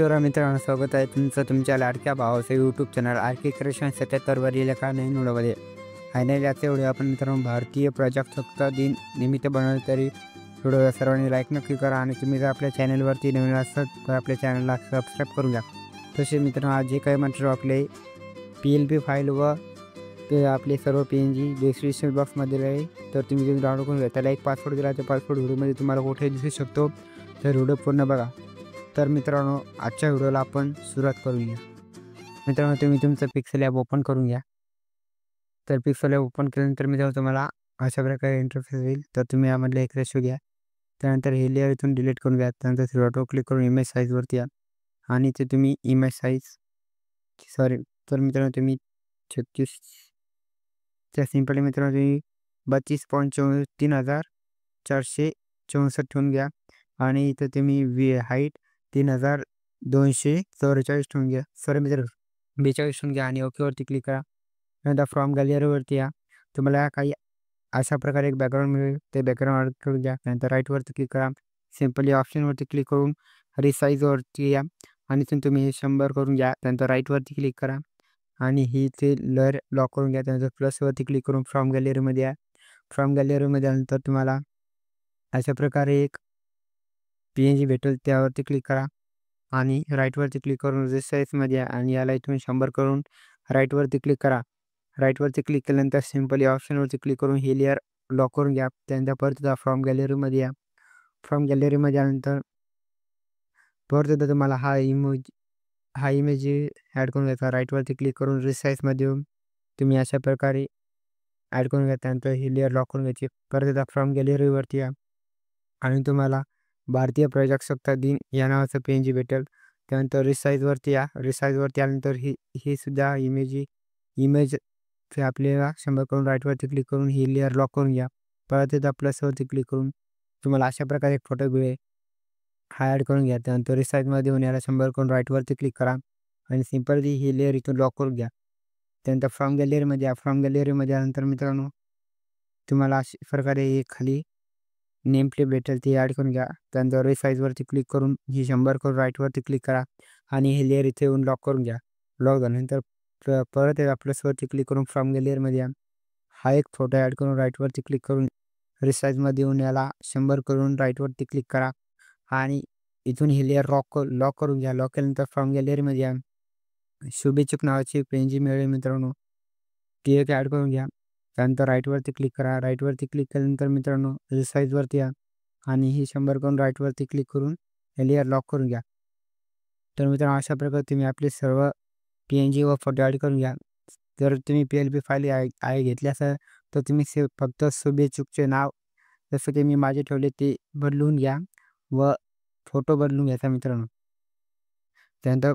नमस्कार मित्रांनो, स्वागत आहे तुमचं तुमच्या लाडक्या भावाचं यूट्यूब चॅनल आर.के. क्रिएशन 77 वरील एका नवीन व्हिडिओमध्ये. फायनली आजच्या व्हिडिओ आपण मित्रांनो भारतीय प्रजासत्ताक दिन निमित्त बनवले तरी व्हिडिओ सर्वांनी लाईक नक्की करा आणि तुम्ही जर आपल्या चॅनलवरती नवीन असाल तर आपल्या चॅनलला सबस्क्राईब करून घ्या. तसे मित्रांनो आज जे काही मटेरियल आपले PLP फाईल व ते आपले सर्व PNG डिस्क्रिप्शन बॉक्समध्ये आहे, तर तुम्ही डाउनलोड करून घ्या. त्याला एक पासवर्ड दिला, त्या पासवर्ड व्हिडिओमध्ये तुम्हाला कुठे दिसू शकतो, तर व्हिडिओ पूर्ण बघा. तर मित्रांनो आजच्या व्हिडिओला आपण सुरुवात करूया. मित्रांनो तुम्ही तुमचं पिक्सेल ॲप ओपन करून घ्या. तर पिक्सेल ॲप ओपन केल्यानंतर मित्रांनो तुम्हाला अशा प्रकारे इंटरफेस येईल. तर तुम्ही यामधलं एक रेशो घ्या. त्यानंतर हे लेअर इथून डिलीट करून घ्या. त्यानंतर थ्री डॉटवर क्लिक करून इमेज साईजवरती या आणि ते तुम्ही इमेज साईज तर मित्रांनो तुम्ही 36 च्या सिम्पली मित्रांनो तुम्ही 32.3464 ठेवून घ्या आणि इथं तुम्ही हाईट 3244 ठेवून घ्या. मित्रांनो 42 ठेवून घ्या आणि ओकेवरती क्लिक करा. नंतर फ्रॉम गॅलरीवरती या. तुम्हाला काही अशा प्रकारे एक बॅकग्राऊंड मिळेल, ते बॅकग्राऊंड ॲड करून घ्या. नंतर राईटवरती क्लिक करा. सिम्पली ऑप्शनवरती क्लिक करून रिसाईजवरती या आणि इथून तुम्ही हे 100 करून घ्या. त्यानंतर राईटवरती क्लिक करा आणि ही ते लेअर लॉक करून घ्या. त्यानंतर प्लसवरती क्लिक करून फ्रॉम गॅलरीमध्ये या. फ्रॉम गॅलरीमध्ये आल्यानंतर तुम्हाला अशा प्रकारे एक PNG भेटेल, त्यावरती क्लिक करा आणि राईटवरती क्लिक करून रिसाईजमध्ये या आणि याला इथून 100 करून राईटवरती क्लिक करा. राईटवरती क्लिक केल्यानंतर सिम्पली ऑप्शनवरती क्लिक करून हे लेअर लॉक करून घ्या. त्यानंतर परत फ्रॉम गॅलरीमध्ये या. फ्रॉम गॅलरीमध्ये आल्यानंतर परत तुम्हाला हा इमेज ॲड करून घ्यायचा. राईटवरती क्लिक करून रिसाईजमध्ये येऊन तुम्ही अशा प्रकारे ॲड करून घ्या. त्यानंतर ही लेअर लॉक करून घ्यायची. परत फ्रॉम गॅलरीवरती या आणि तुम्हाला भारतीय प्रजासत्ताक दिन या नावाचं PNG भेटेल. त्यानंतर रिसाईजवरती या. रिसाईजवरती आल्यानंतर ही सुद्धा इमेज आपल्याला 100 करून राईटवरती क्लिक करून ही लेअर लॉक करून घ्या. परत एकदा प्लसवरती क्लिक करून तुम्हाला अशा प्रकारे एक फोटो मिळेल, हा ॲड करून घ्या. त्यानंतर रिसाईजमध्ये येऊन याला 100 करून राईटवरती क्लिक करा आणि सिम्पली ही लेअर इथून लॉक करून घ्या. त्यानंतर फ्रॉम गॅलरीमध्ये या. फ्रॉम गॅलरीमध्ये आल्यानंतर मित्रांनो तुम्हाला अशा प्रकारे एक खाली नेम प्लेट भेटेल, ती ॲड करून घ्या. त्यानंतर रिसाईजवरती क्लिक करून ही 100 करून राईटवरती क्लिक करा आणि हे लेअर इथे येऊन लॉक करून घ्या. लॉक झाल्यानंतर परत एकदा प्लसवरती क्लिक करून फ्रॉम गॅलरीमध्ये या. हा एक फोटो ॲड करून राईटवरती क्लिक करून रिसाईजमध्ये येऊन याला 100 करून राईटवरती क्लिक करा आणि इथून हे लेअर लॉक करून घ्या. लॉक केल्यानंतर फ्रॉम गॅलरीमध्ये या. शुभेच्छुक नावाची PNG मिळेल मित्रांनो, ती एक ॲड करून घ्या. त्यानंतर राईटवरती क्लिक करा. राईटवरती क्लिक केल्यानंतर मित्रांनो रिसाईजवरती या आणि ही 100 करून राईटवरती क्लिक करून हे लेअर लॉक करून घ्या. तर मित्रांनो अशा प्रकारे तुम्ही आपले सर्व PNG व फोटो ॲड करून घ्या. जर तुम्ही PLP फाईल घेतली असेल तर तुम्ही फक्त शुभेच्छुकचे नाव जसं की मी माझे ठेवले ते बदलून घ्या व फोटो बदलून घ्यायचा मित्रांनो. त्यानंतर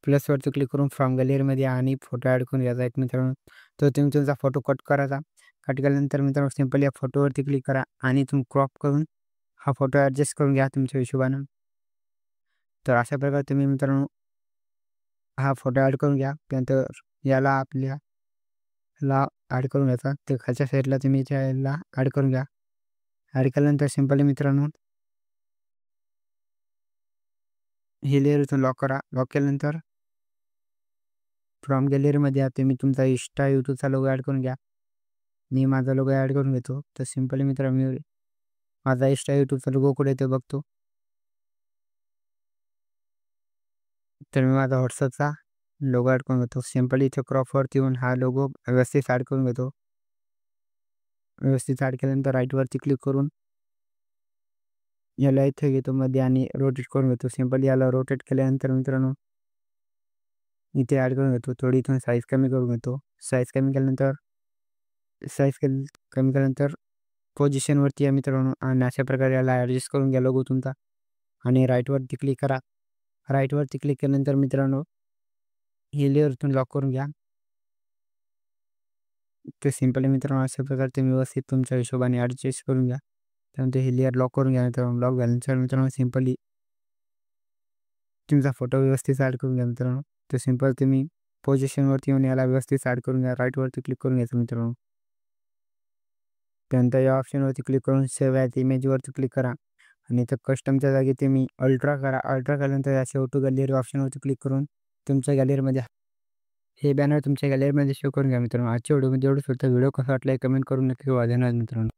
प्लसवरती क्लिक करून फ्रॉम गॅलरीमध्ये या आणि फोटो ॲड करून घ्यायचा एक मित्रांनो. तर तुम्ही तुमचा फोटो कट करायचा. कट केल्यानंतर मित्रांनो सिम्पली या फोटोवरती क्लिक करा आणि तुम्ही क्रॉप करून हा फोटो ॲडजस्ट करून घ्या तुमच्या हिशोबानं. तर अशा प्रकारे तुम्ही मित्रांनो हा फोटो ॲड करून घ्या. त्यानंतर याला आपल्याला ॲड करून घ्यायचा. ते खालच्या साईडला तुम्ही याला ॲड करून घ्या. ॲड केल्यानंतर सिम्पली मित्रांनो हे लेअर इथून लॉक करा. लॉक केल्यानंतर फ्रॉम गॅलरीमध्ये या. तुम्ही तुमचा इंस्टा यूट्यूबचा लोगो ॲड करून घ्या. मी माझा लोगो ॲड करून घेतो. तर सिम्पली मित्रांनो मी माझा इंस्टा यूट्यूबचा लोगो कुठे ते बघतो. तर मी माझा व्हॉट्सअपचा लोगो ॲड करून घेतो. सिम्पली इथे क्रॉपवरती येऊन हा लोगो व्यवस्थित ॲड करून घेतो. व्यवस्थित ॲड केल्यानंतर राईटवरती क्लिक करून याला इथे घेतो मध्ये आणि रोटेट करून घेतो. सिम्पली याला रोटेट केल्यानंतर मित्रांनो इथे ॲड करून घेतो. थोडी इथून साईज कमी करून घेतो. साईज कमी केल्यानंतर पोझिशनवरती या मित्रांनो आणि अशा प्रकारे याला ॲडजस्ट करून घ्या लोगो तुमचा आणि राईटवरती क्लिक करा. राईटवरती क्लिक केल्यानंतर मित्रांनो हे लेअर इथून लॉक करून घ्या. ते सिम्पली मित्रांनो अशा प्रकारे तुम्ही व्यवस्थित तुमच्या हिशोबाने ॲडजस्ट करून घ्या. त्यानंतर हे लेअर लॉक करून घ्या मित्रांनो. लॉक झाल्यानंतर मित्रांनो सिम्पली तुमचा फोटो व्यवस्थित ॲड करून घ्या मित्रांनो. तर सिम्पल तुम्ही पोझिशनवरती येऊन याला व्यवस्थित ॲड करून घ्या. राईटवरती क्लिक करून घ्यायचं मित्रांनो. त्यानंतर या ऑप्शनवरती क्लिक करून सेव्ह ॲज इमेजवरती क्लिक करा आणि इथं कस्टमच्या जागी तुम्ही अल्ट्रा करा. अल्ट्रा केल्यानंतर या सेव्ह टू गॅलरी ऑप्शनवरती क्लिक करून तुमच्या गॅलरीमध्ये हे बॅनर तुमच्या गॅलरीमध्ये सेव्ह करून घ्या मित्रांनो. आजच्या व्हिडिओमध्ये एवढंच होतं. व्हिडिओ कसा वाटला कमेंट करून नक्की कळवा. धन्यवाद मित्रांनो.